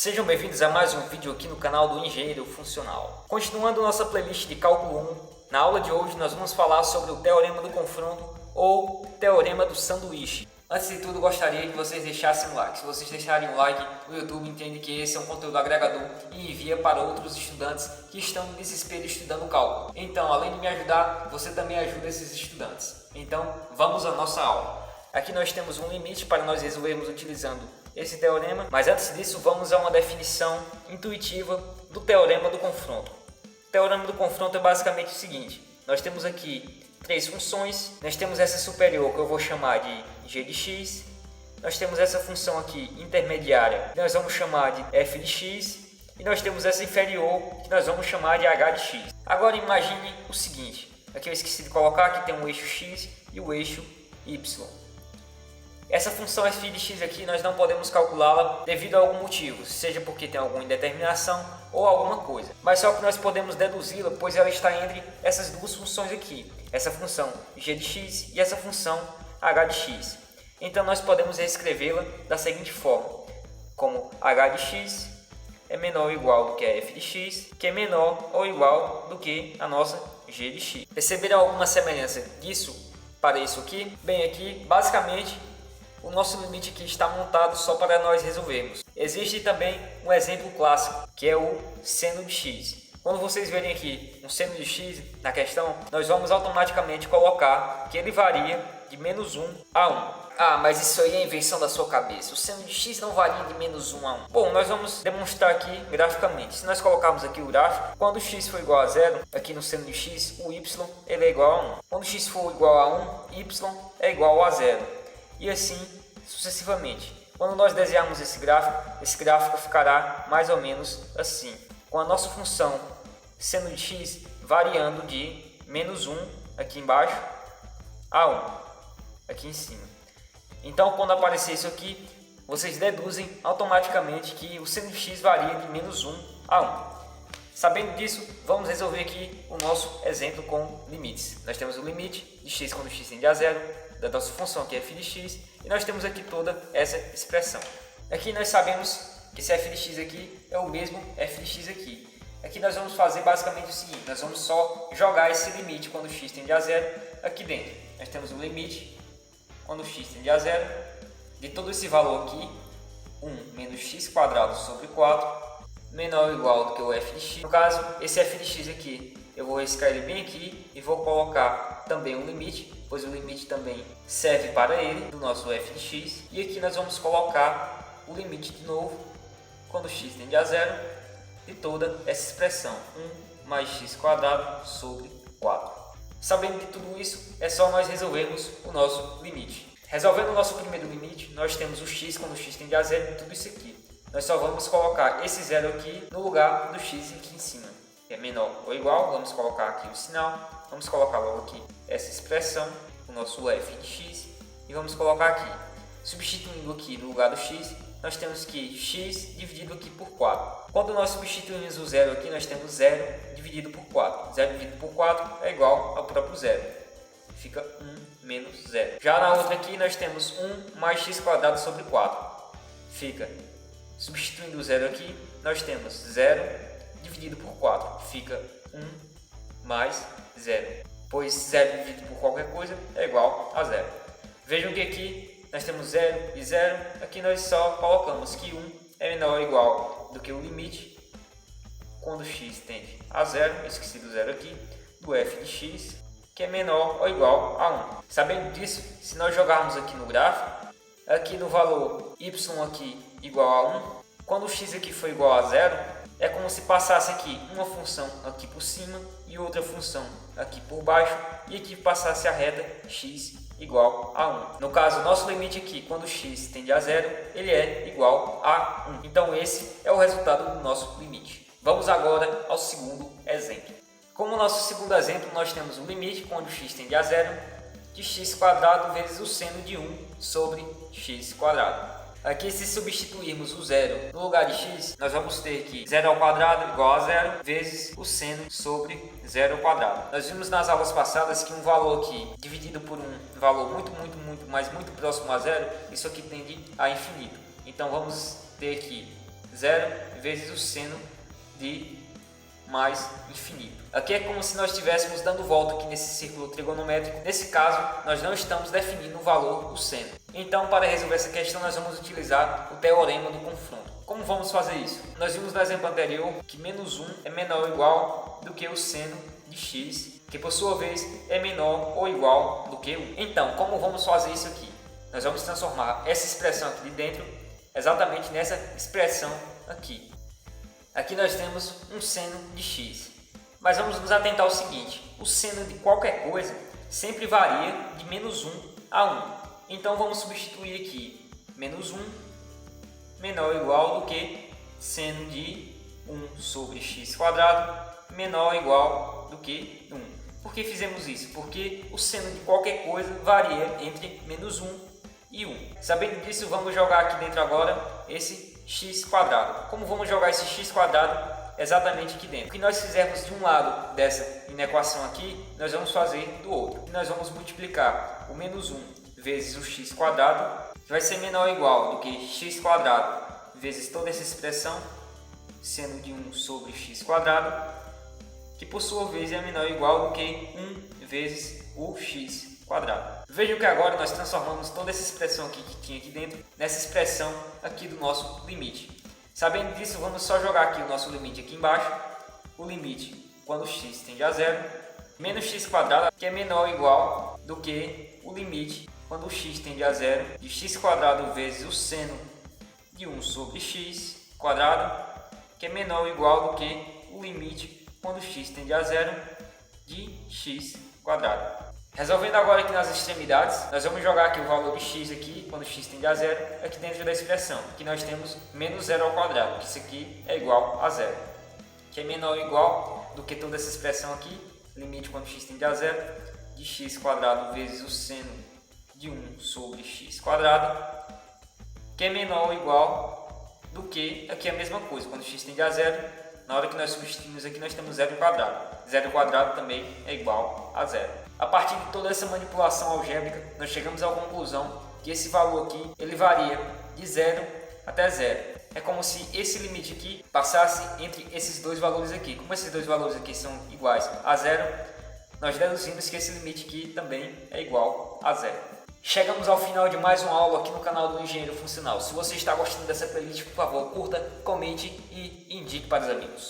Sejam bem-vindos a mais um vídeo aqui no canal do Engenheiro Funcional. Continuando nossa playlist de Cálculo 1, na aula de hoje nós vamos falar sobre o Teorema do Confronto ou Teorema do Sanduíche. Antes de tudo, gostaria que vocês deixassem um like. Se vocês deixarem um like, o YouTube entende que esse é um conteúdo agregador e envia para outros estudantes que estão em desespero estudando cálculo. Então, além de me ajudar, você também ajuda esses estudantes. Então, vamos à nossa aula. Aqui nós temos um limite para nós resolvermos utilizando esse teorema, mas antes disso vamos a uma definição intuitiva do Teorema do Confronto. O Teorema do Confronto é basicamente o seguinte: nós temos aqui três funções, nós temos essa superior que eu vou chamar de g de x, nós temos essa função aqui intermediária que nós vamos chamar de f de x e nós temos essa inferior que nós vamos chamar de h de x. Agora imagine o seguinte, aqui eu esqueci de colocar que tem um eixo x e o eixo y. Essa função f de x aqui nós não podemos calculá-la devido a algum motivo, seja porque tem alguma indeterminação ou alguma coisa. Mas só que nós podemos deduzi-la, pois ela está entre essas duas funções aqui, essa função g de x e essa função h de x. Então nós podemos reescrevê-la da seguinte forma, como h de x é menor ou igual do que a f de x, que é menor ou igual do que a nossa g de x. Perceberam alguma semelhança disso para isso aqui? Bem, aqui basicamente o nosso limite aqui está montado só para nós resolvermos. Existe também um exemplo clássico, que é o seno de x. Quando vocês verem aqui um seno de x na questão, nós vamos automaticamente colocar que ele varia de menos 1 a 1. Ah, mas isso aí é invenção da sua cabeça. O seno de x não varia de menos 1 a 1. Bom, nós vamos demonstrar aqui graficamente. Se nós colocarmos aqui o gráfico, quando x for igual a 0, aqui no seno de x, o y ele é igual a 1. Quando x for igual a 1, y é igual a 0. E assim sucessivamente. Quando nós desenharmos esse gráfico ficará mais ou menos assim, com a nossa função seno de x variando de menos 1 aqui embaixo a 1 aqui em cima. Então, quando aparecer isso aqui, vocês deduzem automaticamente que o seno de x varia de menos 1 a 1. Sabendo disso, vamos resolver aqui o nosso exemplo com limites. Nós temos o limite de x quando x tende a 0, da nossa função que é f de x, e nós temos aqui toda essa expressão. Aqui nós sabemos que esse f de x aqui é o mesmo f de x aqui. Aqui nós vamos fazer basicamente o seguinte, nós vamos só jogar esse limite quando x tende a 0 aqui dentro. Nós temos o limite quando x tende a 0 de todo esse valor aqui, 1 menos x quadrado sobre 4, menor ou igual do que o f de x. No caso, esse f de x aqui, eu vou riscar ele bem aqui e vou colocar também um limite, pois o limite também serve para ele, do nosso f de x. E aqui nós vamos colocar o limite de novo, quando x tende a 0, de toda essa expressão, 1 mais x quadrado sobre 4. Sabendo de tudo isso, é só nós resolvermos o nosso limite. Resolvendo o nosso primeiro limite, nós temos o x quando x tende a 0 e tudo isso aqui. Nós só vamos colocar esse 0 aqui no lugar do x aqui em cima, que é menor ou igual. Vamos colocar aqui o sinal, vamos colocar logo aqui essa expressão, o nosso f de x, e vamos colocar aqui, substituindo aqui no lugar do x, nós temos que x dividido aqui por 4. Quando nós substituímos o 0 aqui, nós temos 0 dividido por 4. 0 dividido por 4 é igual ao próprio 0. Fica 1 menos 0. Já na outra aqui, nós temos 1 mais x quadrado sobre 4. Fica, substituindo o 0 aqui, nós temos 0 dividido por 4. Fica 1 mais 0. Pois 0 dividido por qualquer coisa é igual a 0. Vejam que aqui nós temos 0 e 0. Aqui nós só colocamos que 1 é menor ou igual do que o limite quando x tende a 0, esqueci do 0 aqui, do f de x, que é menor ou igual a 1. Sabendo disso, se nós jogarmos aqui no gráfico, aqui no valor y aqui igual a 1, quando o x aqui for igual a 0, é como se passasse aqui uma função aqui por cima e outra função aqui por baixo, e aqui passasse a reta x igual a 1. No caso, nosso limite aqui, quando x tende a 0, ele é igual a 1. Então esse é o resultado do nosso limite. Vamos agora ao segundo exemplo. Como nosso segundo exemplo, nós temos um limite quando x tende a 0 de x quadrado vezes o seno de 1 sobre x quadrado. Aqui, se substituirmos o 0 no lugar de x, nós vamos ter que 0 ao quadrado igual a 0 vezes o seno sobre 0 ao quadrado. Nós vimos nas aulas passadas que um valor aqui dividido por um valor muito próximo a 0, isso aqui tende a infinito. Então vamos ter aqui 0 vezes o seno de mais infinito. Aqui é como se nós estivéssemos dando volta aqui nesse círculo trigonométrico. Nesse caso, nós não estamos definindo o valor do seno. Então, para resolver essa questão, nós vamos utilizar o teorema do confronto. Como vamos fazer isso? Nós vimos no exemplo anterior que menos 1 é menor ou igual do que o seno de x, que por sua vez é menor ou igual do que 1. Então, como vamos fazer isso aqui? Nós vamos transformar essa expressão aqui de dentro exatamente nessa expressão aqui. Aqui nós temos um seno de x. Mas vamos nos atentar ao seguinte: o seno de qualquer coisa sempre varia de menos 1 a 1. Então vamos substituir aqui menos 1 menor ou igual do que seno de 1 sobre x quadrado menor ou igual do que 1. Por que fizemos isso? Porque o seno de qualquer coisa varia entre menos 1 e 1. Sabendo disso, vamos jogar aqui dentro agora esse x quadrado. Como vamos jogar esse x quadrado exatamente aqui dentro? O que nós fizermos de um lado dessa inequação aqui, nós vamos fazer do outro. E nós vamos multiplicar o menos 1 vezes o x quadrado, que vai ser menor ou igual do que x quadrado vezes toda essa expressão, seno de 1 sobre x quadrado, que por sua vez é menor ou igual do que 1 vezes o x quadrado. Vejam que agora nós transformamos toda essa expressão aqui que tinha aqui dentro nessa expressão aqui do nosso limite. Sabendo disso, vamos só jogar aqui o nosso limite aqui embaixo. O limite quando x tende a 0, menos x quadrado, que é menor ou igual do que o limite quando x tende a 0 de x quadrado vezes o seno de 1 sobre x quadrado, que é menor ou igual do que o limite quando x tende a 0 de x quadrado. Resolvendo agora aqui nas extremidades, nós vamos jogar aqui o valor de x aqui, quando x tende a 0, aqui dentro da expressão, que nós temos menos 0 ao quadrado, que isso aqui é igual a 0, que é menor ou igual do que toda essa expressão aqui, limite quando x tende a 0, de x quadrado vezes o seno de 1 sobre x quadrado, que é menor ou igual do que, aqui é a mesma coisa, quando x tende a 0, na hora que nós substituímos aqui, nós temos 0 quadrado. 0 quadrado também é igual a 0. A partir de toda essa manipulação algébrica, nós chegamos à conclusão que esse valor aqui, ele varia de 0 até 0. É como se esse limite aqui passasse entre esses dois valores aqui. Como esses dois valores aqui são iguais a 0, nós deduzimos que esse limite aqui também é igual a 0. Chegamos ao final de mais uma aula aqui no canal do Engenheiro Funcional. Se você está gostando dessa playlist, por favor, curta, comente e indique para os amigos.